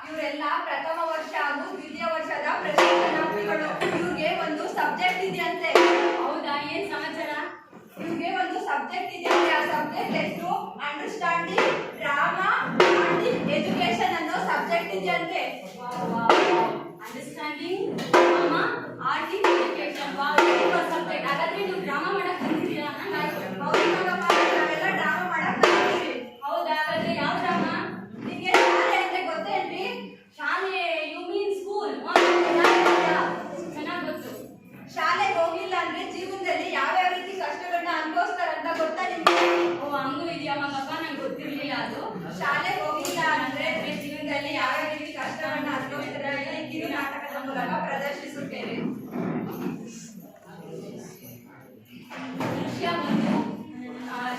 ಇವರೆಲ್ಲ ಪ್ರಥಮ ವರ್ಷ ಹಾಗೂ ದ್ವಿತೀಯ ವರ್ಷದ ಪ್ರಶಿಕ್ಷಣಾರ್ಥಿಗಳು. ಇವ್ರಿಗೆ ಒಂದು ಸಬ್ಜೆಕ್ಟ್ ಇದೆಯಂತೆ. ಹೌದಾ? ಏನ್ ಸಮಾಚಾರ? ಇವ್ರಿಗೆ ಒಂದು ಸಬ್ಜೆಕ್ಟ್ ಇದೆಯಂತೆ. ಆ ಸಬ್ಜೆಕ್ಟ್ ಹೆಸರು ಅಂಡರ್ಸ್ಟ್ಯಾಂಡಿಂಗ್ ಡ್ರಾಮಾ ಅಂಡ್ ಎಜುಕೇಶನ್ ಅನ್ನೋ ಸಬ್ಜೆಕ್ಟ್ ಇದೆಯಂತೆ. ಅಂಡರ್ಸ್ಟ್ಯಾಂಡಿಂಗ್ ಡ್ರಾಮಾ ಆರ್ಟ್ ಇನ್ ಎಜುಕೇಶನ್. ಸಬ್ಜೆಕ್ಟ್. ಹಾಗಾದ್ರೆ ನೀವು ಡ್ರಾಮಾ ಮಾಡಕ್ ಬಂದಿದ್ದೀರಾ? ಹೌದು ಮಗಪ್ಪ, ನಾವೆಲ್ಲ ಡ್ರಾಮಾ ಮಾಡಕ್ ಬಂದಿದ್ದೀವಿ. ಹೌದಾ? ಹಾಗಾದ್ರೆ ಯಾವ ಡ್ರಾಮಾ? ನಿಮಗೆ ಶಾಲೆ ಅಂದ್ರೆ ಗೊತ್ತೇನ್ರಿ? ಶಾಲೆ ಯು ಮೀನ್ ಸ್ಕೂಲ್? ಚೆನ್ನಾಗಿ ಗೊತ್ತು. ಶಾಲೆಗೆ ಹೋಗಿಲ್ಲ ಅಂದ್ರೆ ಜೀವನದಲ್ಲಿ ಯಾವ್ಯಾವ ರೀತಿ ಕಷ್ಟಗಳನ್ನ ಅನುಭವಿಸ್ತಾರಂತ ಗೊತ್ತಾ ನಿಮ್ಗೆ? ಓ, ಹಂಗೂ ಇದೆಯಾ ಮಗಪ್ಪ? ನಂಗೆ ಗೊತ್ತಿರ್ಲಿಲ್ಲ ಅದು. ಶಾಲೆಗೆ ಹೋಗಿಲ್ಲ ಅಂದ್ರೆ ಜೀವನದಲ್ಲಿ ಯಾವ್ಯಾವ ರೀತಿ ಕಷ್ಟಗಳನ್ನ ಅನುಭವಿಸ್ತಾರೆ ಕಿರು ನಾಟಕದ ಮೂಲಕ ಪ್ರದರ್ಶಿಸುತ್ತೇವೆ.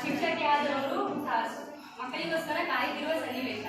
ಶಿಕ್ಷಕಿ ಆದವರು ಮಕ್ಕಳಿಗೋಸ್ಕರ ಕಾಯ್ದಿರುವ ಸನ್ನಿವೇಶ.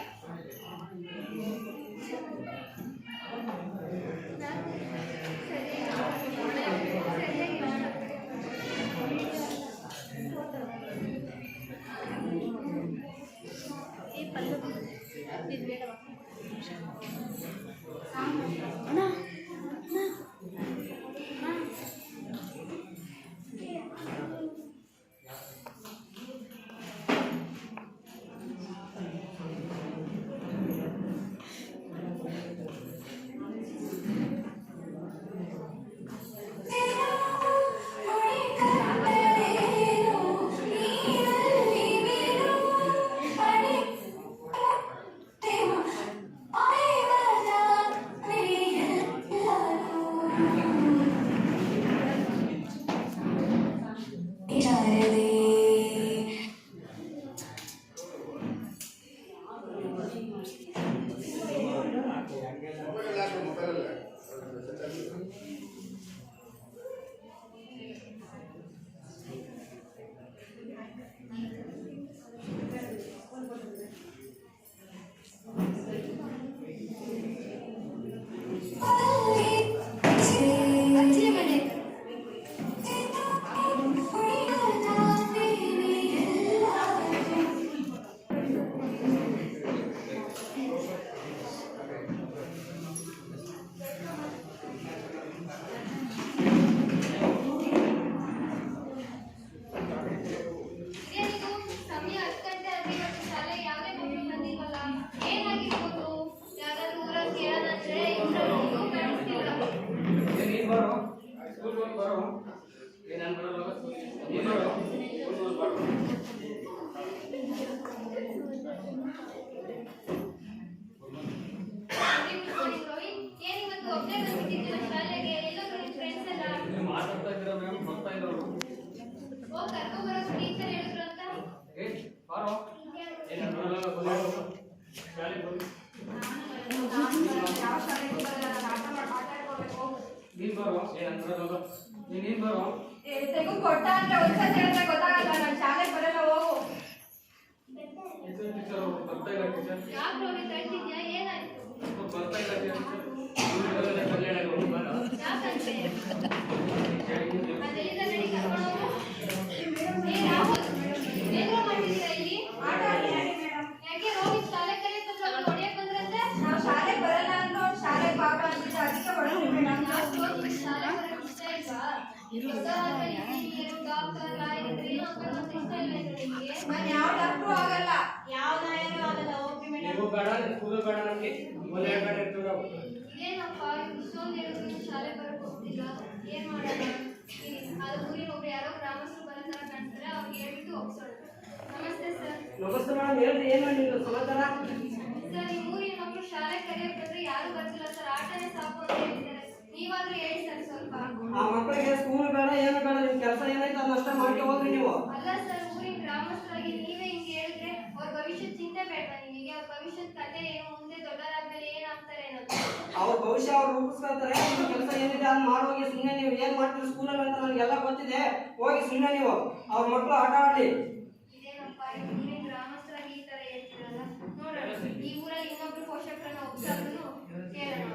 ಕೊಟ್ಟ ಅಂದ್ರೆ ಒಂದ್ಸತಿ ಹೇಳಿದ್ರೆ ಗೊತ್ತಾಗಲ್ಲ. ನಾನು ಶಾಲೆಗೆ ಬರಲ್ಲ, ಹೋಗು. ಶಾಲೆಗೆ ಬರಲ್ಲ ಅಂದ್ರೆ ಶಾಲೆಗೆ ಪಾಪ ಅಂತ ಅದಕ್ಕೆ ಹೊಡೆದ್ಬಿಟ್ಟು ಯಾವ ಡಾಕ್ಟ್ರು ಆಗಲ್ಲ, ಯಾವ ನಾಯನೂ ಆಗಲ್ಲ. ಹೋಗಿ ಮೇಡಮ್. ಏನಪ್ಪ ಇಷ್ಟೊಂದು ಹೇಳಿದ್ರು ಶಾಲೆ ಬರಕ್ ಹೋಗ್ತಿಲ್ಲ, ಏನ್ ಮಾಡೋಣ? ಅದು ಊರಿನ ಒಬ್ರು ಯಾರೋ ಗ್ರಾಮಸ್ಥರು ಬರೋ ತರ ಕಾಣ್ತಾರೆ, ಅವ್ರಿಗೆ ಹೇಳ್ಬಿಟ್ಟು ಹೋಗ್ಸೋಣ. ನಮಸ್ತೆ ಸರ್. ನಮಸ್ತೆ ಮೇಡಮ್, ಹೇಳ್ರಿ ಏನ್ ಮಾಡಿದ್ರು ಸಮಾಚಾರ? ಸರ್, ನಿಮ್ಮ ಊರಿನ ಮಕ್ಕಳು ಶಾಲೆ ಕರೆಯಕ್ ಬಂದ್ರೆ ಯಾರು ಬರ್ತಿಲ್ಲ ಸರ್, ಆಟನೇ ಸಾಕು ಅಂತ ಹೇಳ್ತಾರೆ. ನೀವಾದ್ರೂ ಹೇಳಿ ಸರ್ ಸ್ವಲ್ಪ. ಆ ಮಕ್ಕಳಿಗೆ ಸ್ಕೂಲ್ ಬೇಡ ಏನು ಬೇಡ, ನಿಮ್ ಕೆಲಸ ಏನೈತೆ ಅದನ್ನ ಮಾಡ್ಕೊಂಡು ಹೋಗ್ರಿ ನೀವು. ಅಲ್ಲ ಸರ್, ಊರಿನ ಗ್ರಾಮಸ್ಥರಾಗಿ ನೀವೇ ಹಿಂಗೆ ಹೇಳಿದ್ರೆ ಅವ್ರ ಭವಿಷ್ಯದ ಚಿಂತೆ ಬೇಡ ನಿಮಗೆ? ಅವ್ರ ಭವಿಷ್ಯದ ಕತೆ ಏನು, ಮುಂದೆ ದೊಡ್ಡರಾದ್ಮೇಲೆ ಏನಾಗ್ತಾರೆ ಅನ್ನೋದು. ಅವ್ರ ಭವಿಷ್ಯ ಅವ್ರು ರೂಪಿಸ್ಕೊಳ್ತಾರೆ. ನಿಮ್ ಕೆಲಸ ಏನಿದೆ ಅದನ್ನ ಮಾಡೋಗಿ. ಸುಮ್ಮನೆ ನೀವು ಏನ್ ಮಾಡ್ತೀರಿ ಸ್ಕೂಲಲ್ಲಿ ಅಂತ ನನಗೆಲ್ಲ ಗೊತ್ತಿದೆ. ಹೋಗಿ ಸುಮ್ಮನೆ ನೀವು ಅವ್ರ ಮಕ್ಕಳು ಆಟ ಆಡ್ಲಿ. ಇದೇನಪ್ಪ ಊರಿನ ಗ್ರಾಮಸ್ಥರಾಗಿ ಈ ತರ ಹೇಳ್ತಿರಲ್ಲ. ನೋಡೋಣ, ಈ ಊರಲ್ಲಿ ಇನ್ನೊಬ್ರು ಪೋಷಕರನ್ನ ಒಪ್ಸಾದ್ರೂ ಕೇಳೋಣ.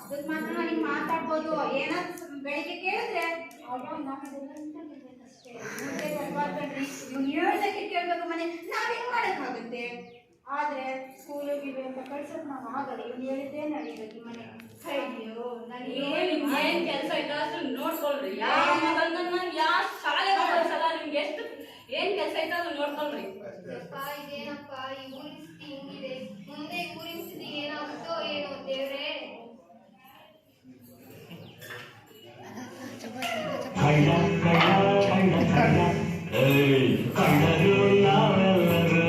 ಅದಕ್ಕೆ ಮಾತ್ರ ನನಗೆ ಮಾತಾಡ್ಬೋದು. ಏನಾದ್ರು ಬೆಳಿಗ್ಗೆ ಕೇಳಿದ್ರೆ ಇವ್ನು ಹೇಳ್ದಕ್ಕೆ ಕೇಳ್ಬೇಕು. ಮನೆ ನಾವೇನು ಮಾಡೋಕ್ಕಾಗುತ್ತೆ? ಆದ್ರೆ ಸ್ಕೂಲಿಗೆ ಅಂತ ಕಳ್ಸಕ್ ನಾವು ಆಗಲ್ಲ. ಇವ್ನು ಹೇಳಿದ್ದೇ ನಡೀಬೇಕು ಮನೆ. ಅಯ್ಯೋ ಏನ್ ಕೆಲಸ ಇದ್ದಾದ್ರೂ ನೋಡ್ಕೊಳ್ರಿ. ಯಾವ ಶಾಲೆ ಕಳ್ಸಲ್ಲ, ನಿಮ್ಗೆ ಎಷ್ಟು ಏನ್ ಕೆಲಸ ಇದ್ದಾದ್ರೂ ನೋಡ್ಕೊಳ್ರಿ. ಇದೇನಪ್ಪ ಈ ಊರಿನ ಸ್ಥಿತಿ ಹಿಂಗಿದೆ. ಮುಂದೆ ಊರಿನ ಸ್ಥಿತಿ ಏನಾಗುತ್ತೋ ಏನೋ ದೇವ್ರೆ. ಕಂಡರು ನಾವೆಲ್ಲರೂ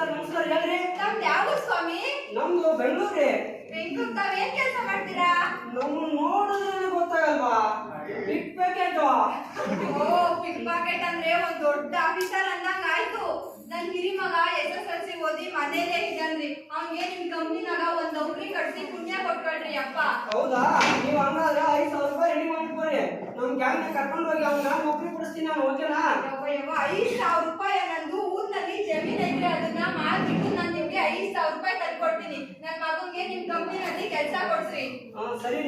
ನಮಸ್ಕಾರ ಹೇಳ್ರಿ. ನಮ್ದು ಯಾವ ಸ್ವಾಮಿ? ನಮ್ದು ಬೆಂಗಳೂರು. ಬೆಂಗಳೂರು ತಾವೇನ್ ಕೆಲಸ ಮಾಡ್ತೀರಾ? ನಮ್ಮನ್ನ ನೋಡಿದ್ರೆ ಗೊತ್ತಾಗಲ್ವಾ? ಪಿಕ್ ಪ್ಯಾಕೆಟ್. ಓ, ಪಿಕ್ ಪಾಕೆಟ್ ಅಂದ್ರೆ ಒಂದ್ ದೊಡ್ಡ ಆಫೀಸರ್ ಅಂದಂಗ ಆಯ್ತು. ನನ್ ಹಿರಿ ಮಗ SSLC ಓದಿ ಮನೇಲೆ ಇದ್ದಾನ್ರಿ. ಅವ್ನಿಗೆ ನಿಮ್ ಕಂಪ್ನಿನಾಗ ಒಂದ್ ನೌಕರಿ ಕಟ್ಸಿ ಪುಣ್ಯ ಕೊಟ್ಕೊಳ್ರಿ ಅಪ್ಪ. ಹೌದಾ? ನೀವ್ ಹಂಗಾದ್ರೆ 5,000 ರೂಪಾಯಿ ರೆಡಿ ಮಾಡ್ಕೊಡಿ. ನಮ್ ಗ್ಯಾಂಗ್ ಕರ್ಕೊಂಡು ಹೋಗಿ ಅವ್ನ ನೌಕರಿ ಕೊಡಿಸ್ತೀನಿ ನಾನು. ಓಕೆನಾ? 5,000 ರೂಪಾಯಿ ನಂದು ಊರ್ನಲ್ಲಿ ಜಮೀನ್ ಐತ್ರಿ. ಅದನ್ನ ಮಾರ್ಬಿಟ್ಟು ನಾನು ನಿಮ್ಗೆ 5,000 ರೂಪಾಯಿ ತಂದ್ಕೊಡ್ತೀನಿ. ನನ್ ಮಗನ್ಗೆ ನಿಮ್ ಕಂಪ್ನಿನಲ್ಲಿ ಕೆಲಸ ಕೊಡ್ಸ್ರಿ. ಸರಿ.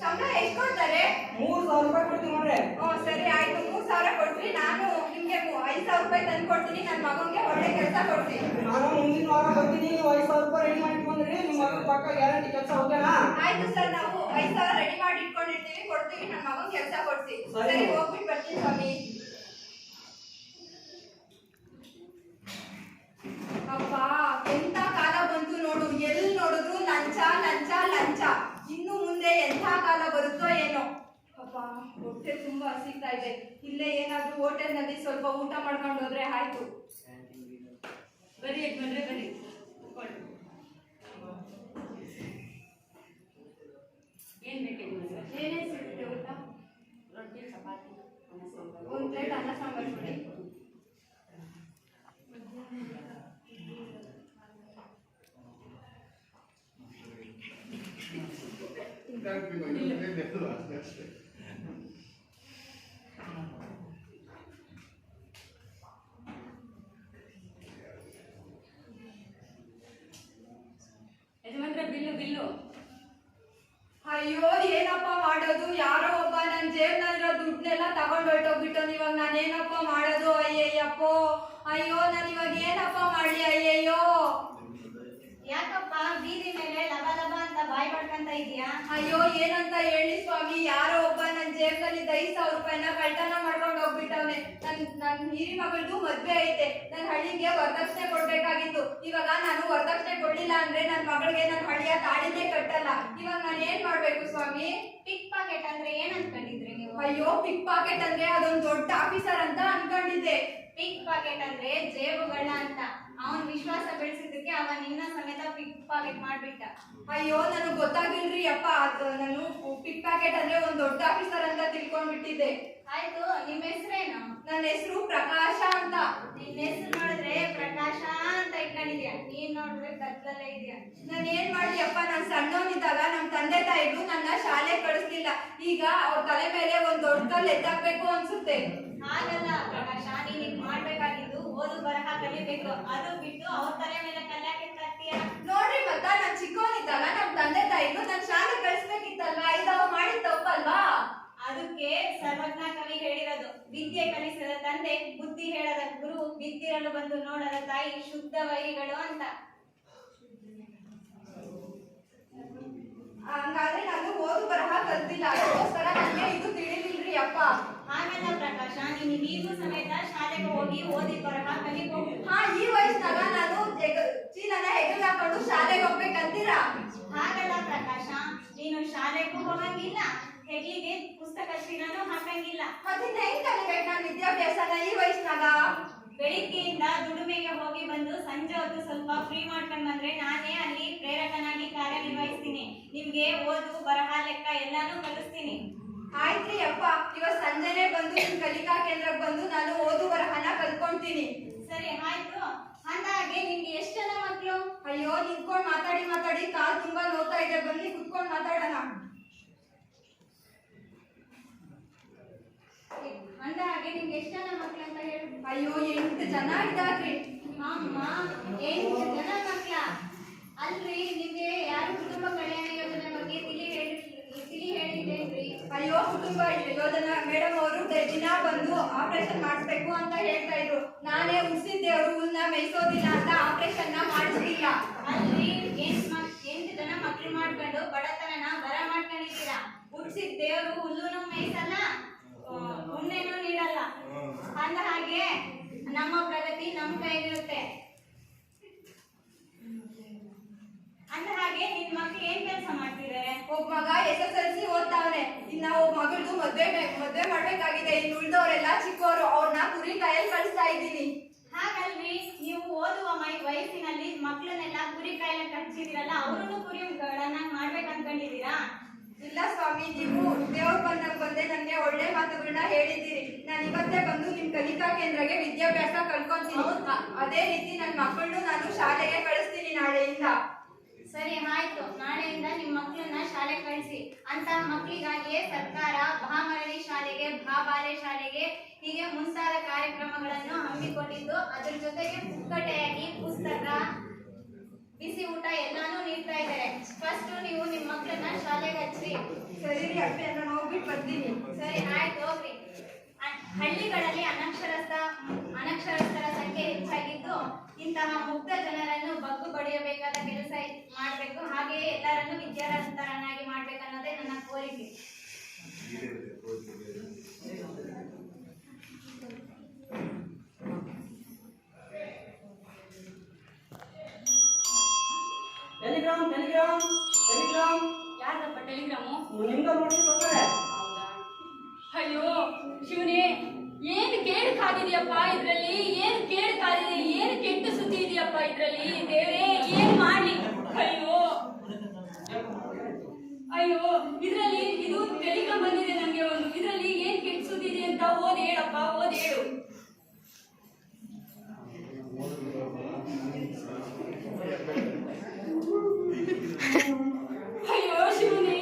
ಸಂಬಳ ಎಷ್ಟು ಕೊಡ್ತಾರೆ? 3,000 ರೂಪಾಯಿ ಕೊಡ್ತೀನಿ ನೋಡ್ರಿ. ಸರಿ ಆಯ್ತು, 3,000 ಕೊಡ್ರಿ. ನಾನು ನಿಮ್ಗೆ 5,000 ರೂಪಾಯಿ ತಂದು ಕೊಡ್ತೀನಿ. ನನ್ನ ಮಗನ್ಗೆ ಒಳ್ಳೆ ಕೆಲಸ ಕೊಡ್ತೀನಿ. ನಾನು ಮುಂದಿನ ವಾರ ಬರ್ತೀನಿ. ನೀವು 5,000 ರೂಪಾಯಿ ರೆಡಿ ಮಾಡಿ ಬಂದ್ರಿ. ನಿಮ್ಮ ಮಗನ ಪಕ್ಕ ಗ್ಯಾರಂಟಿ ಕೆಲಸ. ಓಕೆನಾ? ಆಯ್ತು ಸರ್, ನಾವು 5,000 ರೆಡಿ ಮಾಡಿ ಇಟ್ಕೊಂಡಿರ್ತೀವಿ, ಕೊಡ್ತೀವಿ. ನನ್ನ ಮಗನ್ ಕೆಲಸ ಕೊಡ್ಸಿ. ಸರಿ, ಹೋಗ್ಬಿಟ್ಟು ಬರ್ತೀನಿ ಸ್ವಾಮಿ. ಅಪ್ಪ, ಎಂತ ಕಾಲ ಬಂತು ನೋಡು. ಎಲ್ಲಿ ನೋಡಿದ್ರು ಲಂಚ ಲಂಚ ಲಂಚ. ಇನ್ನು ಮುಂದೆ ಎಂಥ ಕಾಲ ಬರುತ್ತೋ ಏನೋ. ಅಪ್ಪ, ಹೊಟ್ಟೆ ತುಂಬಾ ಹಸಿತಾ ಇದೆ. ಇಲ್ಲೇ ಏನಾದ್ರೂ ಹೋಟೆಲ್ ನಲ್ಲಿ ಸ್ವಲ್ಪ ಊಟ ಮಾಡ್ಕೊಂಡು ಹೋದ್ರೆ ಆಯ್ತು. ಬರೀ ಬರೀ ಏನ್ ಬೇಕಿದೆ ಸರ್? ಏನೇನು ಸಿಗುತ್ತೆ ಊಟ? ರೊಟ್ಟಿ, ಚಪಾತಿ, ಅನ್ನ ಸಾಂಬಾರು. ಒಂದು ಪ್ಲೇಟ್ ಅನ್ನ ಸಾಂಬಾರು ಕೊಡಿ. ಯಜಮಾನ್ರೆ ಬಿಲ್ಲು ಬಿಲ್ಲು. ಅಯ್ಯೋ ಏನಪ್ಪ ಮಾಡೋದು, ಯಾರೋ ಒಬ್ಬ ನನ್ನ ಜೇಬ್ನಲ್ಲಿರೋ ದುಡ್ಡನ್ನೆಲ್ಲ ತಗೊಂಡು ಹೊರಟೋಗ್ಬಿಟ್ಟು ಇವಾಗ ನಾನೇನಪ್ಪ ಮಾಡೋದು? ಅಯ್ಯಯ್ಯಪ್ಪೋ, ಅಯ್ಯೋ ನಾನು ಇವಾಗ ಏನಪ್ಪ ಮಾಡ್ಲಿ? ಅಯ್ಯಯ್ಯೋ. ಯಾಕಪ್ಪ ಬೀದಿ ಮೇಲೆ ಲಬ ಲಬ ಅಂತ ಬಾಯ್ ಮಾಡ್ಕೊಂತ ಇದೀಯಾ? ಅಯ್ಯೋ ಏನಂತ ಹೇಳಿ ಸ್ವಾಮಿ, ಯಾರೋ ಒಬ್ಬ ನನ್ನ ಜೇಬ್ನಲ್ಲಿ 5,000 ರೂಪಾಯಿನ ಕಳ್ತನ ಮಾಡ್ಕೊಂಡು ಹೋಗ್ಬಿಟ್ಟವ್ನೆ. ನನ್ ಹಿರಿ ಮಗಳದು ಮದ್ವೆ ಐತೆ, ನನ್ನ ಹಳ್ಳಿಗೆ ವರದಕ್ಷಿಣೆ ಕೊಡ್ಬೇಕಾಗಿತ್ತು. ಇವಾಗ ನಾನು ವರದಕ್ಷಿಣೆ ಕೊಡ್ಲಿಲ್ಲ ಅಂದ್ರೆ ನನ್ನ ಮಗಳಿಗೆ ನನ್ನ ಹಳ್ಳಿಯ ತಾಳಿನೇ ಕಟ್ಟಲ್ಲ. ಇವಾಗ ನಾನು ಏನ್ ಮಾಡ್ಬೇಕು ಸ್ವಾಮಿ? ಪಿಕ್ ಪಾಕೆಟ್ ಅಂದ್ರೆ ಏನ್ ಅನ್ಕೊಂಡಿದ್ರಿ ನೀವು? ಅಯ್ಯೋ ಪಿಕ್ ಪಾಕೆಟ್ ಅಂದ್ರೆ ಅದೊಂದು ದೊಡ್ಡ ಆಫೀಸರ್ ಅಂತ ಅನ್ಕೊಂಡಿದ್ದೆ. ಪಿಕ್ ಪಾಕೆಟ್ ಅಂದ್ರೆ ಜೇಬುಗಳ ಅಂತ. ಅವನ್ ವಿಶ್ವಾಸ ಬೆಳೆಸಿದ್ದಕ್ಕೆ ಅವ ನಿನ್ನ ಸಮೇತ ಪಿಕ್ ಪಾಕೆಟ್ ಮಾಡ್ಬಿಟ್ಟ. ಅಯ್ಯೋ ನನಗ್ ಗೊತ್ತಾಗಿಲ್ರಿ ಅಪ್ಪ, ನಾನು ಪಿಕ್ ಪ್ಯಾಕೆಟ್ ಅಂದ್ರೆ ಒಂದ್ ದೊಡ್ಡ ಆಫೀಸರ್ ಅಂತ ತಿಳ್ಕೊಂಡ್ಬಿಟ್ಟಿದ್ದೆ. ಆಯ್ತು, ನಿಮ್ ಹೆಸರೇನು? ನನ್ನ ಹೆಸರು ಪ್ರಕಾಶ ಅಂತ. ನಿನ್ನ ಹೆಸರು ನೋಡಿದ್ರೆ ಪ್ರಕಾಶ ಅಂತ ಇಟ್ಕೊಂಡಿದ್ಯಾ, ನೀನ್ ನೋಡಿದ್ರೆ ಕತ್ಲಲ್ಲೇ ಇದೆಯಾ. ನಾನು ಏನ್ ಮಾಡ್ಲಿ ಅಪ್ಪ, ನಾನ್ ಸಣ್ಣವನಿದ್ದಾಗ ನಮ್ ತಂದೆ ತಾಯಿಗಳು ನನ್ನ ಶಾಲೆ ಕಳಿಸ್ಲಿಲ್ಲ. ಈಗ ಅವ್ರ ತಲೆ ಮೇಲೆ ಒಂದ್ ದೊಡ್ಡ ಕಲ್ಲು ಎತ್ತಾಕ್ಬೇಕು ಅನ್ಸುತ್ತೆ. ಹಾಗಲ್ಲ ಪ್ರಕಾಶ, ನೀನ್ ಈಗ ಮಾಡ್ಬೇಕಾಗಿದ್ದು ಓದು ಬರಹ ಕಲಿಬೇಕು. ಅದು ಬಿಟ್ಟು ಅವ್ರ ತಲೆ ಮೇಲೆ ಕಲ್ಯಾಕೆ ತರ್ತೀಯ? ನೋಡ್ರಿ ಮತ್ತ ನಾನ್ ಚಿಕ್ಕವನಿದ್ದಾಗ ನಮ್ ತಂದೆ ತಾಯಿಗಳು ನನ್ ಶಾಲೆ ಕಳಿಸ್ಬೇಕಿತ್ತಲ್ವಾ? ಇದು ಮಾಡಿದ್ ತಪ್ಪಲ್ವಾ? ಅದಕ್ಕೆ ಸರ್ವಜ್ಞ ಕವಿ ಹೇಳಿರೋದು, ವಿದ್ಯೆ ಕಲಿಸಿದ ತಂದೆ ಬುದ್ಧಿ ಹೇಳದ ಗುರು, ಬಿದ್ದಿರಲು ಬಂದು ನೋಡದ ತಾಯಿ ಶುದ್ಧ ವೈರಿಗಳು ಅಂತ. ಹಂಗಾದ್ರೆ ನಾನು ಓದು ಬರಹ ಕಲ್ತಿಲ್ಲ, ಅದಕ್ಕೋಸ್ಕರ ನನಗೆ ಇದು ತಿಳಿಲಿಲ್ರಿ ಅಪ್ಪ. ಹಾಗಲ್ಲ ಪ್ರಕಾಶ, ನೀನು ಈಗೂ ಸಮೇತ ಶಾಲೆಗೆ ಹೋಗಿ ಓದಿ ಬರಹ ಕಲಿಬಹುದು. ಹಾ, ಈ ವಯಸ್ಸಿನಾಗ ನಾನು ಚೀಲನ ಹೆಗಲ್ ಹಾಕೊಂಡು ಶಾಲೆಗೆ ಹೋಗ್ಬೇಕಂತೀರಾ? ಹಾಗಲ್ಲ ಪ್ರಕಾಶ, ನೀನು ಶಾಲೆಗೂ ಹೋಗಂಗಿಲ್ಲ, ಹೆಗ್ಲಿಗೆ ಪುಸ್ತಕ ಚೀಲನೂ ಹಾಕಂಗಿಲ್ಲ. ಮತ್ತೆ ಹೆಂಗ್ ಕಲಿಬೇಕು ನಾನು ವಿದ್ಯಾಭ್ಯಾಸನ ಈ ವಯಸ್ಸಿನಾಗ? ಬೆಳಿಗ್ಗೆಯಿಂದ ದುಡಿಮೆಗೆ ಹೋಗಿ ಬಂದು ಸಂಜೆ ಹೊತ್ತು ಸ್ವಲ್ಪ ಫ್ರೀ ಮಾಡ್ಕೊಂಡ್ ಬಂದ್ರೆ ನಾನೇ ಅಲ್ಲಿ ಪ್ರೇರಕನಾಗಿ ಕಾರ್ಯನಿರ್ವಹಿಸ್ತೀನಿ. ನಿಮ್ಗೆ ಓದು ಬರಹ ಲೆಕ್ಕ ಎಲ್ಲಾನು ಕಲಿಸ್ತೀನಿ. ಆಯ್ತ್ರಿ ಅಪ್ಪ, ಇವತ್ ಸಂಜೆನೆ ಬಂದು ನಿಮ್ ಕಲಿಕಾ ಕೇಂದ್ರಕ್ಕೆ ಬಂದು ನಾನು ಓದು ಬರಹನ ಕಲ್ತ್ಕೊಂತೀನಿ. ಸರಿ ಆಯ್ತು. ಅಂದಾಗೆ ನಿಮ್ಗೆ ಎಷ್ಟು ಜನ ಮಕ್ಳು? ಅಯ್ಯೋ ನಿಂತ್ಕೊಂಡ್ ಮಾತಾಡಿ ಮಾತಾಡಿ ಕಾಲ್ ತುಂಬಾ ನೋವ್ತಾ ಇದೆ, ಬನ್ನಿ ಕುತ್ಕೊಂಡ್ ಮಾತಾಡೋಣ. ಅಂದಾಗೆ ನಿಮ್ಗೆ ಎಷ್ಟು ಜನ ಮಕ್ಳು ಅಂತ ಹೇಳು? ಅಯ್ಯೋ 8 ಜನ ಇದ್ದಾರ್ರಿ. ಅಮ್ಮ, 8 ಜನ ಮಕ್ಳ? ಅಲ್ರಿ, ನಿಮ್ಗೆ ಯಾರು ಕುಟುಂಬ ಕಲ್ಯಾಣ ಯೋಜನೆ ಬಗ್ಗೆ ತಿಳಿ ಹೇಳಿದ್ದೇನ್ರಿ? ಅಯ್ಯೋ ಕುಟುಂಬ ಯೋಜನಾ ಮೇಡಮ್ ಅವರು ದಿನ ಬಂದು ಆಪರೇಷನ್ ಮಾಡಿಸ್ಬೇಕು ಅಂತ ಹೇಳ್ತಾ ಇದ್ರು. ನಾನೇ ಉಳಿಸಿದ್ದೇವ್ರು ಹುಲ್ನ ಮೇಯಿಸೋದಿಲ್ಲ ಅಂತ ಆಪರೇಷನ್ ಮಾಡಿಸ್ಲಿಲ್ಲ. ಅಲ್ರಿ, 8 ಜನ ಮಕ್ಳು ಮಾಡ್ಕೊಂಡು ಬಡತನನ ಬರ ಮಾಡ್ಕೊಂಡಿದ್ದೀರಾ. ಹುಡ್ಸಿದ ದೇವ್ರು ಹುಲ್ಲುನು ಮೇಯಿಸಲ್ಲ, ಉಣ್ಣೆನೂ ನೀಡಲ್ಲ. ಅಂದ ಹಾಗೆ ನಮ್ಮ ಪ್ರಗತಿ ನಮ್ಮ ಕೈಲಿರುತ್ತೆ. ಅಂದ ಹಾಗೆ ನಿನ್ ಮಕ್ಳು ಏನ್ ಕೆಲಸ ಮಾಡ್ತಿದ್ದಾರೆ? ಒಬ್ಬ ಮಗ SSLC ಓದ್ತಾವನೆ, ಇನ್ನ ಒಬ್ಬ ಮಗಳದು ಮದ್ವೆ ಮಾಡ್ಬೇಕಾಗಿದೆ. ಇನ್ನು ಉಳಿದವರೆಲ್ಲ ಚಿಕ್ಕವರು, ಅವ್ರನ್ನ ಕುರಿ ಕಾಯಲ್ಲಿ ಕಳಿಸ್ತಾ ಇದ್ದೀನಿ. ಹಾಗಲ್ರಿ, ನೀವು ಓದುವ ವಯಸ್ಸಿನಲ್ಲಿ ಮಕ್ಳನ್ನೆಲ್ಲ ಕುರಿ ಕಾಯಿಲೆ ಕಳ್ಸಿದಿರಲ್ಲ, ಅವ್ರನ್ನು ಕುರಿಗಳನ್ನಾಗಿ ಮಾಡ್ಬೇಕಂತ್ಕೊಂಡಿದ್ದೀರಾ? ಇಲ್ಲ ಸ್ವಾಮಿ, ನೀವು ದೇವ್ರ ಬಂದಾಗ ಬಂದೆ ನನಗೆ ಒಳ್ಳೆ ಮಾತುಗಳನ್ನ ಹೇಳಿದ್ದೀರಿ. ನಾನು ಇವತ್ತೇ ಬಂದು ನಿಮ್ ಕಲಿಕಾ ಕೇಂದ್ರಕ್ಕೆ ವಿದ್ಯಾಭ್ಯಾಸ ಕಲ್ಕೊಂತೀನಿ. ಅದೇ ರೀತಿ ನನ್ನ ಮಕ್ಕಳನ್ನು ನಾನು ಶಾಲೆಗೆ ಕಳಿಸ್ತೀನಿ ನಾಳೆಯಿಂದ. ಸರಿ ಆಯ್ತು, ನಾಳೆಯಿಂದ ನಿಮ್ ಮಕ್ಕಳನ್ನ ಶಾಲೆ ಕಳಿಸಿ. ಅಂತ ಮಕ್ಕಳಿಗಾಗಿಯೇ ಸರ್ಕಾರ ಮಹಾಮರಳಿ ಶಾಲೆಗೆ, ಬಾಲೆ ಶಾಲೆಗೆ ಹೀಗೆ ಮುಂತಾದ ಕಾರ್ಯಕ್ರಮಗಳನ್ನು ಹಮ್ಮಿಕೊಂಡಿದ್ದು, ಅದ್ರ ಜೊತೆಗೆ ಪುಕ್ಕಟೆಯಾಗಿ ಪುಸ್ತಕ, ಬಿಸಿ ಊಟ ಎಲ್ಲಾನು ನೀಡ್ತಾ ಇದ್ದಾರೆ. ಫಸ್ಟ್ ನೀವು ನಿಮ್ ಮಕ್ಕಳನ್ನ ಶಾಲೆಗೆ ಹಚ್ಚ್ರಿ. ಸರಿ ರೀ ಅಪ್ಪೆ, ನಾನು ಹೋಗ್ಬಿಟ್ಟು ಬರ್ತೀನಿ. ಸರಿ ಆಯ್ತು, ಹೋಗ್ರಿ. ಹಳ್ಳಿಗಳಲ್ಲಿ ಅನಕ್ಷರಸ್ಥರ ಸಂಖ್ಯೆ ಹೆಚ್ಚಾಗಿದ್ದು, ಇಂತಹ ಮುಗ್ಧ ಜನರನ್ನು ಬಗ್ಗು ಬಡಿಯಬೇಕಾದ ಕೆಲಸ ಮಾಡಬೇಕು. ಹಾಗೆಯೇ ಎಲ್ಲರನ್ನು ವಿದ್ಯಾವಂತರನ್ನಾಗಿ ಮಾಡ್ಬೇಕನ್ನೋದೇ ನನ್ನ ಕೋರಿಕೆ. ಟೆಲಿಗ್ರಾಮ್ ಯಾರಪ್ಪ ಟೆಲಿಗ್ರಾಮು? ಅಯ್ಯೋ ಶಿವನೇ, ಏನು ಕೇಡು ಕಾದಿದೆಯಪ್ಪ ಇದ್ರಲ್ಲಿ, ಏನು ಕೇಡು ಕಾದಿದೆ, ಏನು ಕೆಟ್ಟ ಸುದ್ದಿ ಇದೆಯಪ್ಪ ಇದ್ರಲ್ಲಿ. ದೇವರೇ, ಏನ್ ಮಾಡ್ಲಿ? ಅಯ್ಯೋ ಅಯ್ಯೋ, ಇದ್ರಲ್ಲಿ ಇದು ಟೆಲಿಗ್ರಾಮ್ ಬಂದಿದೆ ನಂಗೆ ಒಂದು. ಇದ್ರಲ್ಲಿ ಏನ್ ಕೆಟ್ಟ ಸುದ್ದಿ ಇದೆ ಅಂತ ಓದ್ ಹೇಳಪ್ಪ, ಓದ್ ಹೇಳು. ಅಯ್ಯೋ ಶಿವನೇ,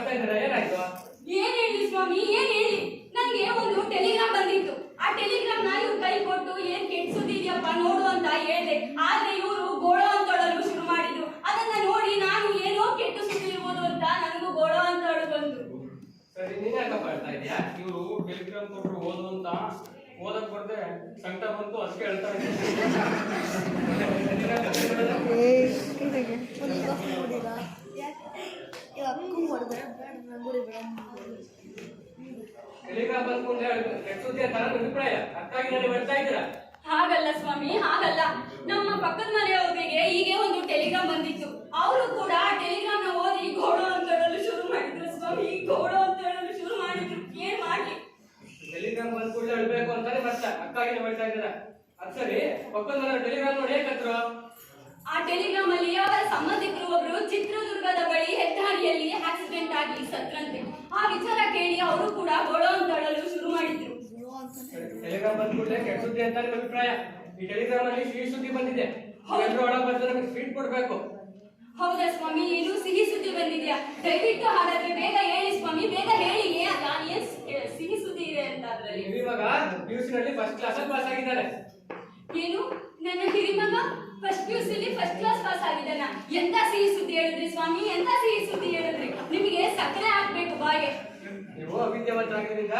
ಅಳ್ತಾ ಇದ್ದೀರಾ, ಏನಾಯ್ತು? ಏನ್ ಹೇಳಿ ಸ್ವಾಮಿ, ಏನ್ ಹೇಳಿ? ನನಗೆ ಒಂದು ಟೆಲಿಗ್ರಾಮ್ ಬಂದಿತ್ತು. ಆ ಟೆಲಿಗ್ರಾಮ್ ನ ಇವ್ರ ಕೈ ಕೊಟ್ಟು ಏನ್ ಕೆಟ್ಟ ಸುದ್ದಿ ಇದೆಯಪ್ಪ ನೋಡು ಅಂತ ಹೇಳ್ದೆ. ಆದ್ರೆ ಇವರು ಗೋಳೋ ಅಂತ ಅಳಲು ಶುರು ಮಾಡಿದ್ರು. ಅದನ್ನ ನೋಡಿ ನಾನು ಏನೋ ಕೆಟ್ಟ ಸುದ್ದಿ ಇರ್ಬೋದು ಅಂತ ನನಗೂ ಗೋಳೋ ಅಂತ ಅಳು ಬಂತು. ಸರಿ, ನೀನ್ ಯಾಕಪ್ಪ ಹೇಳ್ತಾ ಇದೀಯಾ? ಇವರು ಟೆಲಿಗ್ರಾಮ್ ಕೊಟ್ಟರು ಓದು ಅಂತ ಓದಕ್ ಬರ್ದೆ ಸಂಕಟ ಬಂತು, ಅದಕ್ಕೆ ಹೇಳ್ತಾ ಇದ್ದೀನಿ. ಟೆಲಿಗ್ರಾಮ್ ಬಂದ್ಕೊಂಡು ಕೆಟ್ಟ ಸುದ್ದಿ ಅಂತ ನನ್ನ ಅಭಿಪ್ರಾಯ. ಅದಕ್ಕಾಗಿ ನನಗೆ ಹೇಳ್ತಾ ಇದ್ದೀರಾ? ಹಾಗಲ್ಲ ಸ್ವಾಮಿ, ಹಾಗಲ್ಲ. ನಮ್ಮ ಪಕ್ಕದ ಮನೆಯವರಿಗೆ ಹೀಗೆ ಒಂದು ಟೆಲಿಗ್ರಾಮ್ ಬಂದಿತ್ತು. ಅವರು ಕೂಡ ಆ ಟೆಲಿಗ್ರಾಮ್ ನ ಓದಿ ಗೋಳೋ ಅಂತ ಹೇಳಲು ಶುರು ಮಾಡಿದ್ರು ಸ್ವಾಮಿ, ಗೋಳೋ ಅಂತ ಹೇಳಲು ಶುರು ಮಾಡಿದ್ರು. ಏನ್ ಮಾಡ್ಲಿ? ಟೆಲಿಗ್ರಾಮ್ ಬಂದ್ ಕೂಡಲೇ ಅಳ್ಬೇಕು ಅಂತಾನೆ ಬರ್ತ, ಅದಕ್ಕಾಗಿ ನೀವು ಹೇಳ್ತಾ ಇದ್ದೀರಾ? ಅದ್ ಸರಿ, ಪಕ್ಕದ ಮನೆ ಟೆಲಿಗ್ರಾಮ್ ನೋಡಿ ಹೇಗತ್ರು? ಆ ಟೆಲಿಗ್ರಾಮ್ ಅಲ್ಲಿ ಅವರ ಸಂಬಂಧಿಕರು ಒಬ್ರು ಚಿತ್ರದುರ್ಗದ ಬಳಿ ಹೆದ್ದಾರಿಯಲ್ಲಿ ಆಕ್ಸಿಡೆಂಟ್ ಆಗಿ ಸತ್ರಂತೆ. ಆ ವಿಚಾರ ಕೇಳಿ ಅವರು ಕೂಡ ಗೋಳೋ ಅಂತ ಹೇಳಲು ಶುರು ಮಾಡಿದ್ರು. ಟೆಲಿಗ್ರಾಮ್ ಬಂದ್ ಕೂಡಲೇ ಕೆಟ್ಟ ಸುದ್ದಿ ಅಂತ ನಿಮ್ಮ ಅಭಿಪ್ರಾಯ. ಈ ಟೆಲಿಗ್ರಾಮ್ ಅಲ್ಲಿ ಸಿಹಿ ಸುದ್ದಿ ಬಂದಿದೆ. ಎಲ್ಲರೂ ಒಳಗೆ ಬಂದು ನಮಗೆ ಸ್ವೀಟ್ ಕೊಡ್ಬೇಕು. ಹೌದಾ ಸ್ವಾಮಿ, ಏನು ಸಿಹಿ ಸುದ್ದಿ ಬಂದಿದ್ಯಾ? ದಯವಿಟ್ಟು ಹಾಗಾದ್ರೆ ಬೇಗ ಹೇಳಿ ಸ್ವಾಮಿ, ಬೇಗ ಹೇಳಿ. ಏನ್ ಸಿಹಿ ಸುದ್ದಿ ಇದೆ ಅಂತ ಅದ್ರಲ್ಲಿ? ಇವಾಗ PUC ನಲ್ಲಿ ಫಸ್ಟ್ ಕ್ಲಾಸ್ ಪಾಸ್ ಆಗಿದ್ದಾರೆ. ಏನು, ನನ್ನ ಹಿರಿಮಗ ಫಸ್ಟ್ PUC ಲಿ ಫಸ್ಟ್ ಕ್ಲಾಸ್ ಪಾಸ್ ಆಗಿದ್ದಾನ? ಎಂತ ಸಿಹಿ ಸುದ್ದಿ ಹೇಳಿದ್ರಿ ಸ್ವಾಮಿ, ಎಂತ ಸಿಹಿ ಸುದ್ದಿ ಹೇಳಿದ್ರಿ? ನಿಮಗೆ ಸಕ್ಕರೆ ಹಾಕ್ಬೇಕು ಬಾಯಿಗೆ. ನೀವು ಅವಿದ್ಯಾವಂತರಾಗಿದ್ರಿಂದ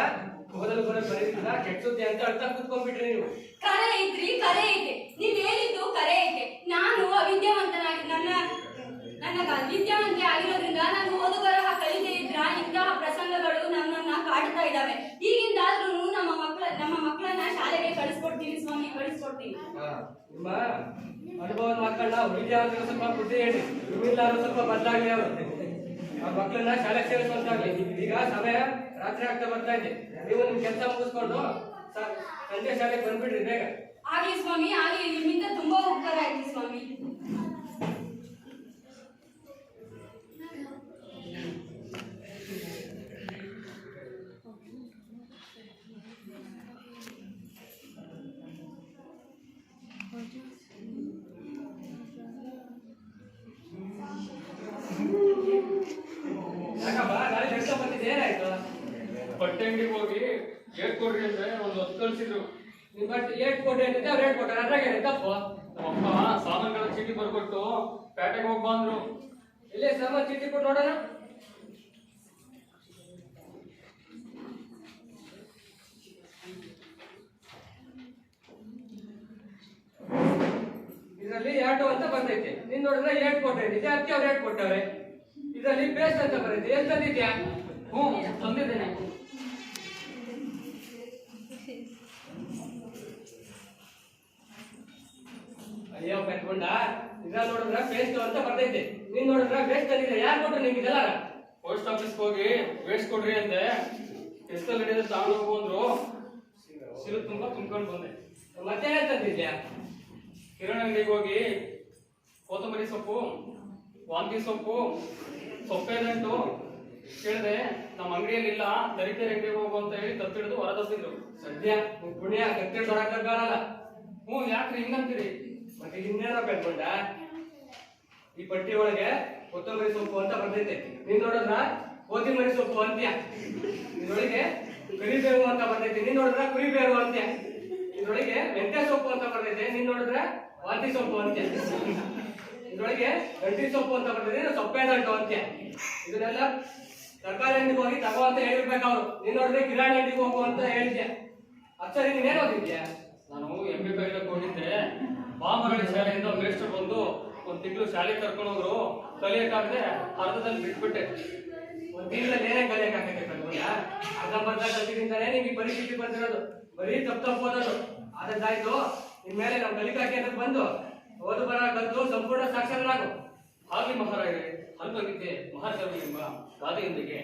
ಓದಲು ಬರೀತಿಲ್ಲ, ಕೆಟ್ಟ ಸುದ್ದಿ ಅಂತ ಅರ್ಥ ಕೂತ್ಕೊಂಡ್ಬಿಟ್ರಿ ನೀವು. ಕರೆ ಐತ್ರಿ, ಕರೆ ಐತೆ. ನೀವ್ ಹೇಳಿದ್ದು ಕರೆ ಐತೆ. ನಾನು ಅವಿದ್ಯಾವಂತನಾಗಿ ನನ್ನ ವಿದ್ಯಾವಂತೆ ಆಗಿರೋದ್ರಿಂದ ನಾನು ಓದು ಬರಹ ಕಲಿತೆ ಇದ್ರ ಇಂತಹ ಪ್ರಸಂಗಗಳು ನಮ್ಮನ್ನ ಕಾಡ್ತಾ ಇದ್ದಾವೆ. ಈಗಿಂದಾದ್ರೂ ನಮ್ಮ ಮಕ್ಕಳನ್ನ ಶಾಲೆಗೆ ಕಳಿಸ್ಕೊಡ್ತೀನಿ ಸ್ವಾಮಿ, ಕಳಿಸ್ಕೊಡ್ತೀನಿ. ನಿಮ್ಮ ಅನುಭವದ ಮಕ್ಕಳನ್ನ ವಿದ್ಯಾವಂತರು ಸ್ವಲ್ಪ ಬುದ್ಧಿ ಹೇಳಿ, ಇವಿಲ್ಲಾರು ಸ್ವಲ್ಪ ಬದಲಾಗ್ಲಿ. ಅವರು ಆ ಮಕ್ಕಳನ್ನ ಶಾಲೆಗೆ ಸೇರಿಸುವಂತಾಗ್ಲಿ. ಈಗ ಸಮಯ ರಾತ್ರಿ ಆಗ್ತಾ ಬರ್ತಾ ಇದೆ. ನೀವು ನಿಮ್ ಕೆಲಸ ಮುಗಿಸ್ಕೊಂಡು ಸಂಜೆ ಶಾಲೆಗೆ ಬಂದ್ಬಿಡ್ರಿ ಬೇಗ. ಆಗ್ಲಿ ಸ್ವಾಮಿ, ಆಗ್ಲಿ. ನಿಮ್ಮಿಂದ ತುಂಬಾ ಉಪಕಾರ ಆಯ್ತು ಸ್ವಾಮಿ. ಯಾಕಪ್ಪ ನಾಳೆ ಕೆಲಸ ಬಂದಿದ್ದು ಏನಾಯ್ತು? ಬಟ್ಟೆ ಅಂಗಡಿಗೆ ಹೋಗಿ ಏಟ್ ಕೊಡ್ರಿ ಅಂದ್ರೆ ಒಂದು 10 ಕಳ್ಸಿದ್ರು. ನಿಮ್ ಬಟ್ಟೆ ಏಟ್ ಕೊಟ್ಟೆ ಅಂತಿದ್ದೆ, ಅವ್ರು ಏಟ್ ಕೊಟ್ಟಾರ? ಅದ್ರಾಗ ಏನಿದೆ ತಪ್ಪು? ನಮ್ಮಪ್ಪ ಸಾಮಾನುಗಳ ಚೀಟಿ ಬರ್ಕೊಟ್ಟು ಪೇಟೆಗೆ ಹೋಗಿ ಬಂದ್ರು. ಇಲ್ಲೇ ಸಾಮಾನು ಚೀಟಿ ಕೊಟ್ಟು ನೋಡೋಣ. ಇದರಲ್ಲಿ ಆಟೋ ಅಂತ ಬಂದೈತೆ. ನೀನ್ ನೋಡಿದ್ರೆ ಏಟ್ ಕೊಟ್ಟೆ ಅಂತಿದ್ದೆ, ಅದಕ್ಕೆ ಅವ್ರು ಏಟ್ ಕೊಟ್ಟವ್ರೆ. ಇದರಲ್ಲಿ ಪೇಸ್ಟ್ ಅಂತ ಬರೈತೆ. ಎಲ್ಲಿ ತಂದಿದ್ಯಾ? ಹ್ಞೂ, ತಂದಿದ್ದೇನೆ. ಅಯ್ಯೋ ಕಟ್ಕೊಂಡ, ಇದ್ರಲ್ಲಿ ನೋಡಿದ್ರೆ ಪೇಸ್ಟ್ ಅಂತ ಬರ್ತೈತೆ. ನೀನ್ ನೋಡಿದ್ರೆ ವೇಸ್ಟ್ ತಂದಿದ್ದೆ. ಯಾರು ಕೊಟ್ರು ನಿಮ್ಗೆ ಇದೆಲ್ಲ? ಪೋಸ್ಟ್ ಆಫೀಸ್ಗೆ ಹೋಗಿ ವೇಸ್ಟ್ ಕೊಡ್ರಿ ಅಂದೆ. ಎಷ್ಟಲ್ಲಿ ಹಿಡಿದ್ರೆ ತಗೊಂಡು ಹೋಗು ಅಂದ್ರು. ಸಿಲು ತುಂಬಾ ತುಂಬ್ಕೊಂಡು ಬಂದೆ. ಮತ್ತೆ ಏನ್ ತಂದಿದ್ಯಾ? ಕಿರಾಣಿ ಅಂಗಡಿಗೆ ಹೋಗಿ ಕೊತ್ತಂಬರಿ ಸೊಪ್ಪು, ವಾಂತಿ ಸೊಪ್ಪು, ಸೊಪ್ಪೇದಂಟು ಕೇಳಿದೆ. ನಮ್ಮ ಅಂಗಡಿಯಲ್ಲಿ ಇಲ್ಲ, ತರೀಕೆರೆ ಅಂಗಡಿಗೆ ಹೋಗು ಅಂತ ಹೇಳಿ ತಪ್ಪಿಡಿದು ಹೊರ ತಪ್ಪಿದ್ರು. ಸದ್ಯ ನಿಮ್ ಪುಣ್ಯ ಕತ್ತೆ ತೊಡಕಾಗಲ್ಲ. ಹ್ಞೂ, ಯಾಕ್ರಿ ಹಿಂಗಂತೀರಿ? ಮತ್ತೆ ಇನ್ನೇನೋ ಕಟ್ಕೊಂಡ? ಈ ಪಟ್ಟಿ ಒಳಗೆ ಕೊತ್ತಂಬರಿ ಸೊಪ್ಪು ಅಂತ ಬರ್ತೈತೆ. ನೀನ್ ನೋಡಿದ್ರ ಕೋತಿಮರಿ ಸೊಪ್ಪು ಅಂತ್ಯ. ಇದ್ರೊಳಗೆ ಕರಿಬೇವು ಅಂತ ಬರ್ತೈತೆ. ನೀನ್ ನೋಡಿದ್ರ ಕುರಿಬೇವು ಅಂತ್ಯ. ಇದ್ರೊಳಗೆ ಮೆಂತ್ಯ ಸೊಪ್ಪು ಅಂತ ಬರ್ತೈತೆ. ನೀನ್ ನೋಡಿದ್ರ ವಾಂತಿ ಸೊಪ್ಪು ಅಂತ್ಯ. ಇದ್ರೊಳಗೆ ಗಂಟಿ ಸೊಪ್ಪು ಅಂತ ಬರ್ತೈತೆ. ಸೊಪ್ಪೇದಂಟು ಅಂತ್ಯ. ಇದನ್ನೆಲ್ಲ ತರಕಾರಿ ಅಂಗಡಿಗೆ ಹೋಗಿ ತಗೋ ಅಂತ ಹೇಳಿರ್ಬೇಕು ಅವ್ರು. ನೀನ್ ನೋಡಿದ್ರೆ ಕಿರಾಣಿ ಅಂಗಡಿಗೆ ಹೋಗು ಅಂತ ಹೇಳಿದ್ಯಾ. ಅಚ್ಚರಿ ನೀನ್ ಏನ್ ಓದಿದ್ಯಾ? ನಾನು MB ಕೈಲಕ್ಕೆ ಹೋಗಿದ್ದೆ. ಬಾಮರಳ್ಳಿ ಶಾಲೆಯಿಂದ ಮೇಸ್ಟರ್ ಬಂದು 1 ತಿಂಗಳು ಶಾಲೆ ಕರ್ಕೊಂಡು ಹೋದ್ರು. ಕಲಿಯಕ್ಕಾಗದೆ ಅರ್ಧದಲ್ಲಿ ಬಿಟ್ಬಿಟ್ಟೆ. ಒಂದ್ ತಿಂಗಳಲ್ಲಿ ಏನೇ ಕಲಿಯಕ್ಕಾಗತ್ತೆ ಕಣ್ಮೂಲ? ಅರ್ಧಂಬರ್ಧ ಕಲಿತಿದ್ದಾನೆ ನಿಮ್ಗೆ ಪರಿಸ್ಥಿತಿ ಬಂದಿರೋದು. ಬರೀ ತಪ್ಪು ಓದೋದು. ಆದದ್ದಾಯ್ತು, ಇನ್ಮೇಲೆ ನಾವು ಕಲಿಕಾ ಕೇಂದ್ರಕ್ಕೆ ಬಂದು ಓದು ಬರ ಕಲಿತು ಸಂಪೂರ್ಣ ಸಾಕ್ಷರನಾಗು. ಹಾಗೆ ಮಹಾರಾಜರೇ, ಅಲ್ಪವಿದ್ಯೆ ಮಹಾಕವಿ ಎಂಬ ಗಾದೆಯೊಂದಿಗೆ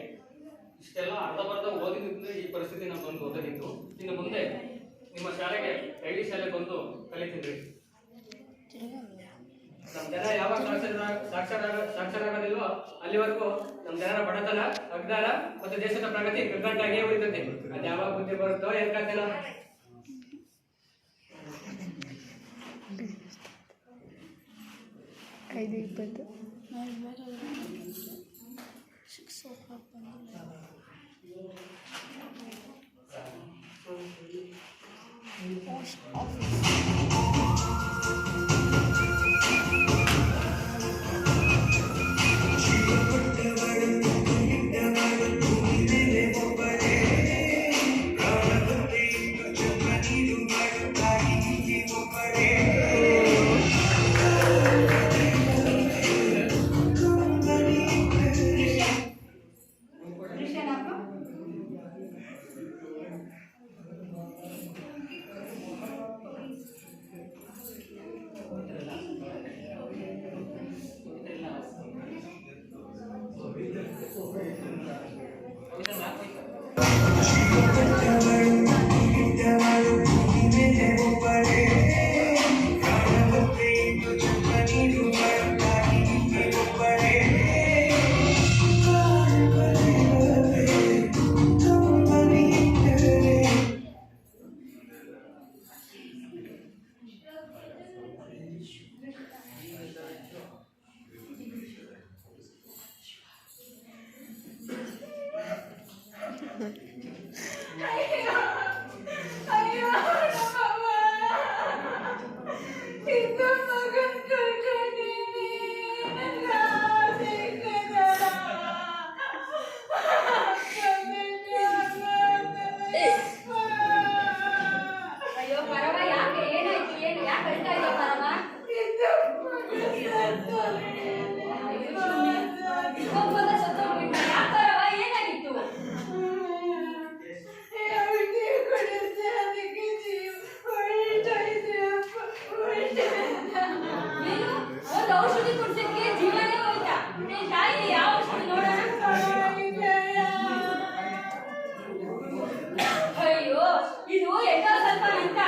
ಇಷ್ಟೆಲ್ಲ ಅರ್ಧಬರ್ಧ ಓದಿದ್ರೆ ಈ ಪರಿಸ್ಥಿತಿ ನಾವು ಬಂದು ಓದಲಿದ್ದು. ಇನ್ನು ಮುಂದೆ ನಿಮ್ಮ ಶಾಲೆಗೆ ಐಡಿ ಶಾಲೆ ಬಂದು ಕಲಿತಿದ್ರಿ. ನಮ್ ಜನ ಯಾವಾಗ ಸಾಕ್ಷರಾಗೋದಿಲ್ವೋ ಅಲ್ಲಿವರೆಗೂ ನಮ್ ಜನರ ಬಡತನ, ಅಜ್ಞಾನ ಮತ್ತು ದೇಶದ ಪ್ರಗತಿ ಕಗ್ಗಂಟಾಗಿಯೇ ಉಳಿತದೆ. ಅದ್ ಯಾವಾಗ ಬುದ್ಧಿ ಬರುತ್ತೋ ಏನ್ ಕಥೆನೋ. ಐದು 20 ಅಯ್ಯೋ ಪರವ, ಯಾಕೆ ಏನಾಯ್ತು? ಏನು ಯಾಕೆ ಅಳ್ತಾ ಇದೆಯಾ ಪರವ? ಒಬ್ಬನ ಸತ್ತೋಗ್ಬಿಟ್ಟ. ಯಾಕೆ ಪರವ, ಏನಾಗಿತ್ತು? ಏನು? ಒಂದು ಔಷಧಿ ಕುಡ್ಸಕ್ಕೆ ಜೀವನೇ ಹೋಯ್ತಾ? ನೀನ್ ತಾಯಿಗೆ ಯಾವ ಔಷಧಿ ನೋಡೋಣ? ಅಯ್ಯೋ, ಇದು ಎಂಟೋ ಸ್ವಲ್ಪ ಅಂತ.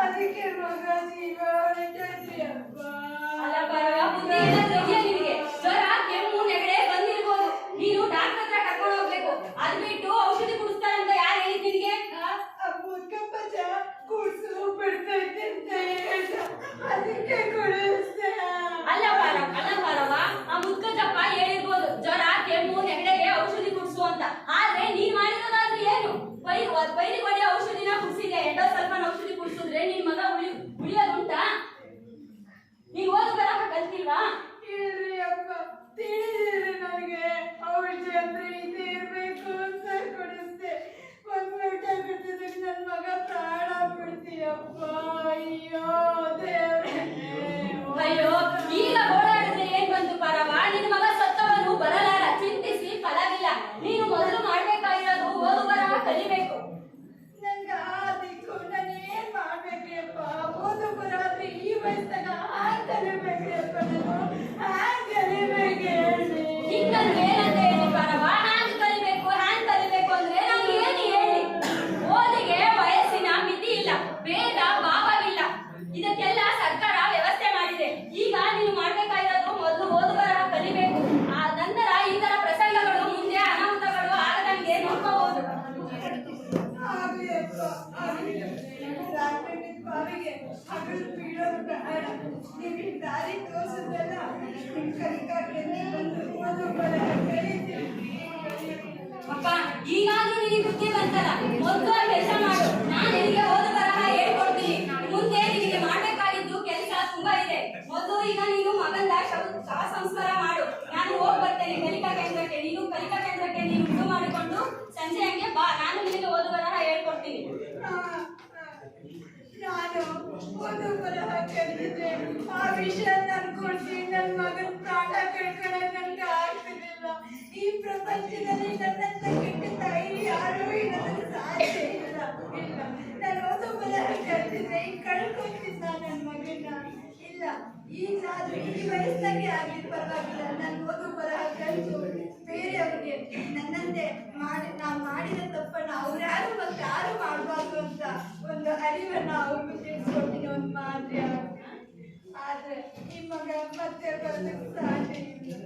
ಅದಕ್ಕೆ ಮಗ ಜೀವ ಅಲ್ಲ ಪರವ, ಬುದ್ಧಿ ಏನಾದ್ರೂ ಇದೆಯಾ ನಿನಗೆ? ಜ್ವರ, ಕೆಮ್ಮು, ನೆಗಡೆ ಬಂದಿರ್ಬೋದು. ನೀನು ಡಾಕ್ಟರ್ ಹತ್ರ ಕರ್ಕೊಂಡು ಹೋಗ್ಬೇಕು. ಅದ್ ಬಿಟ್ಟು ಔಷಧಿ ಕುಡಿಸ್ತಾರಂತ ಯಾರು ಹೇಳಿದ್ ನಿನಗೆ? ಮುದ್ಕಪ್ಪಚ್ಚ ಕೂಡ್ಸು ಬಿಡ್ತೈತೆ ಅಂತ ಹೇಳ್ದ. ಅದಕ್ಕೆ ಕುಡಿಸ್ದೆ. ಅಲ್ಲ ಪರವ, ಆ ಮುದ್ಕಜಪ್ಪ ಹೇಳಿರ್ಬೋದು ಜ್ವರ, ಕೆಮ್ಮು, ನೆಗಡೆಗೆ ಔಷಧಿ ಕುಡಿಸು ಅಂತ. ಆದ್ರೆ ನೀನ್ ಮಾಡಿರೋದಾದ್ರೆ ಏನು? ಬೈಲಿ ಹೊಡೆಯೋ ಔಷಧಿನ ಕುಡಿಸಿದೆ. ಎಂಟೋ ಸ್ವಲ್ಪ ಔಷಧಿ ಕುಡಿಸಿದ್ರೆ ನಿನ್ ಮಗ ಉಳಿಯೋದುಂಟಾ? ನೀನ್ ಓದು ಬರಹ ಕಲ್ತಿಲ್ವಾ? ಇಲ್ರಿ ಅಪ್ಪ, ತಿಳಿದಿರಿ ನನಗೆ ಔಷಧಿ ಅಂದ್ರೆ ಇದೇ ಇರ್ಬೇಕು ಅಂತ ಕುಡಿಸ್ದೆ. ಒಂದ್ ಊಟ ಬಿಡ್ತಿದ್ದಕ್ಕೆ ನನ್ ಮಗ ಪ್ರಾಣ ಬಿಡ್ತೀಯಪ್ಪ. ಅಯ್ಯೋ ದೇವ್ರೇ. ಅಯ್ಯೋ, ಈಗ ಓಡಾಡಿದ್ರೆ ಏನ್ ಬಂತು ಪರವ? ನಿನ್ ಮಗ ಸತ್ತವನು ಬರಲಾರ, ಚಿಂತಿಸಿ ಫಲವಿಲ್ಲ. ನೀನು ಮೊದಲು ಮಾಡ್ಬೇಕಾಗಿರೋದು ಓದು ಬರಹ ಕಲಿಬೇಕು. ನನ್ಗ ದಿಕ್ಕು ನಾನು ಏನ್ ಮಾಡ್ಬೇಕ್ರಿಯಪ್ಪ? ಓದು ಬರೋದ್ರೆ ಈ ವಯಸ್ಸಾಗ ಹ್ಯಾಂಗ್ ಕಲಿಬೇಕ್ರಿಯಪ್ಪ? ನಾನು ಹ್ಯಾಂಗ್ ಕಲಿಬೇಕು ಹೇಳಿ? ಹಿಂಗಂದ್ರೆ ಏನಂತ ಹೇಳಿ ಪರವ? ಹ್ಯಾಂಗ್ ಕಲಿಬೇಕು ಅಂದ್ರೆ ನಾನು ಏನು ಹೇಳಿ? ಓದಿಗೆ ವಯಸ್ಸಿನ ಮಿತಿ ಇಲ್ಲ, ಭೇದ ಭಾವವಿಲ್ಲ. ಇದಕ್ಕೆಲ್ಲ ಸರ್ಕಾರ ವ್ಯವಸ್ಥೆ ಮಾಡಿದೆ. ಈಗ ನೀನು ಮಾಡ್ಬೇಕಾಗಿರೋದು ಮೊದಲು ಓದು ಬರಹ ಕಲಿಬೇಕು. ಆ ನಂತರ ಈ ತರ ಪ್ರಸಂಗಗಳು ಮುಂದೆ ಅನಾಹುತಗಳು ಆಗದಂಗೆ ನೋಡ್ಕೋಬಹುದು. ಆಗ್ಲಿ ಅಪ್ಪ, ಆಗ್ಲಿ. ರಾತ್ರಿ ಬಾವಿಗೆ ಹಗಲು ಬೀಳೋದು ಬೇಡ. ನೀವು ಈ ದಾರಿ ತೋರಿಸಿದ್ರಲ್ಲ, ನಿಮ್ ಕಲಿಕಾಕ್ಕೆ ಬಂದು ಓದು ಬರಹ ಕಲಿತೀನಿ. ಅಪ್ಪ, ಈಗಾದ್ರೂ ನಿನಗೆ ಬುದ್ಧಿ ಬಂತಲ್ಲ, ಮೊದಲು ಕೆಲಸ ಮಾಡು. ನಾನು ನಿನಗೆ ಓದು ಬರಹ ಹೇಳ್ಕೊಡ್ತೀನಿ. ಮುಂದೆ ನಿನಗೆ ಮಾಡ್ಬೇಕಾಗಿದ್ದು ಕೆಲಸ ತುಂಬಾ ಇದೆ. ಮೊದಲು ಈಗ ನೀನು ಮಗಂದ ಶವ ಸಂಸ್ಕಾರ ಮಾಡು. ನಾನು ಹೋಗಿ ಬರ್ತೇನೆ ಕಲಿಕಾ ಕೇಂದ್ರಕ್ಕೆ. ನೀನು ಕಲಿಕಾ ಕೇಂದ್ರಕ್ಕೆ ನೀನು ಇದು ಮಾಡಿಕೊಂಡು ಸಂಜೆ ಹಂಗೆ ಬಾ. ನಾನು ನಿನಗೆ ಓದು ಬರಹ ಹೇಳ್ಕೊಡ್ತೀನಿ. ನಾನು ಓದು ಬರಹ ಕಲಿತಿದ್ರೆ ಆ ವಿಷಯ ನನ್ ಕೊಡ್ಸಿ ನನ್ ಮಗನ ಪ್ರಾಣ ಕಳ್ಕೊಳ್ಳೋಕೆ ನನ್ಗೆ ಆಗ್ತಿರ್ಲಿಲ್ಲ. ಈ ಪ್ರಪಂಚದಲ್ಲಿ ನನ್ನಂತ ಕೆಟ್ಟ ತಾಯಿ ಯಾರೂ ಇರೋದಕ್ಕೆ ಸಾಧ್ಯ ಇಲ್ಲ. ನಾನು ಓದು ಬರಹ ಕಲಿತಿದ್ರೆ ಈಗ ಕಳ್ಕೊತಿದ್ದ ನನ್ನ ಮಗನ. ಇಲ್ಲ, ಈಗಾದ್ರೂ ಈ ವಯಸ್ಸಾಗೆ ಆಗ್ಲಿ ಪರವಾಗಿಲ್ಲ. ನಾನು ಓದು ಬರಹ ಕಲಿತು ಬೇರೆಯವ್ರಿಗೆ ನನ್ನಂತೆ ನಾನು ಮಾಡಿದ ತಪ್ಪನ್ನ ಅವ್ರ್ಯಾರು ಮತ್ತಾರು ಮಾಡಬಾರ್ದು ಅಂತ ಒಂದು ಅರಿವನ್ನ ಅವ್ರಿಗೂ ತಿಳಿಸ್ಕೊಡ್ತೀನಿ, ಒಂದು ಮಾತ್ರ. ಆದ್ರೆ ಈ ಮಗ ಮತ್ತೆ ಬರೋದಕ್ಕೆ ಸಾಧ್ಯ ಇಲ್ಲ.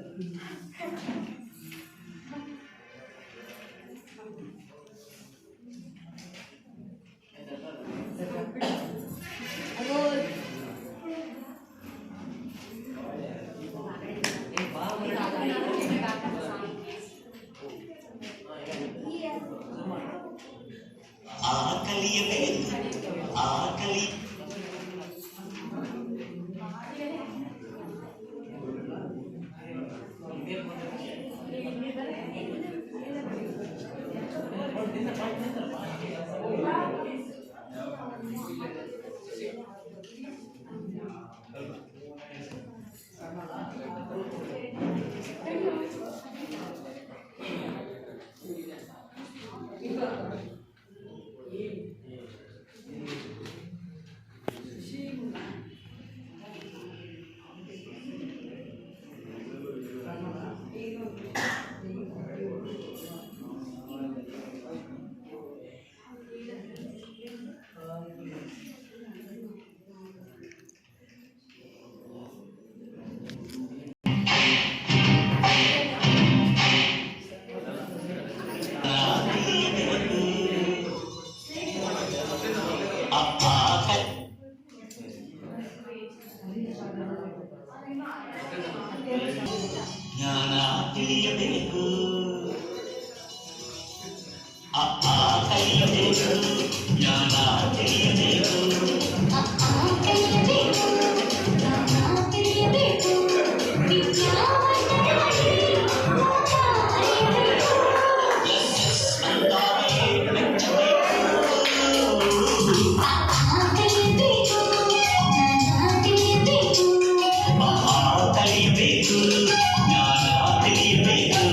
ತಿಳಿಯಬೇಕು ಕಲಿಯಬೇಕು ಜ್ಞಾನ ತಿಳಿಯಬೇಕು ಕಲಿಯಬೇಕು ಜ್ಞಾನ ತಿಳಿಯಬೇಕು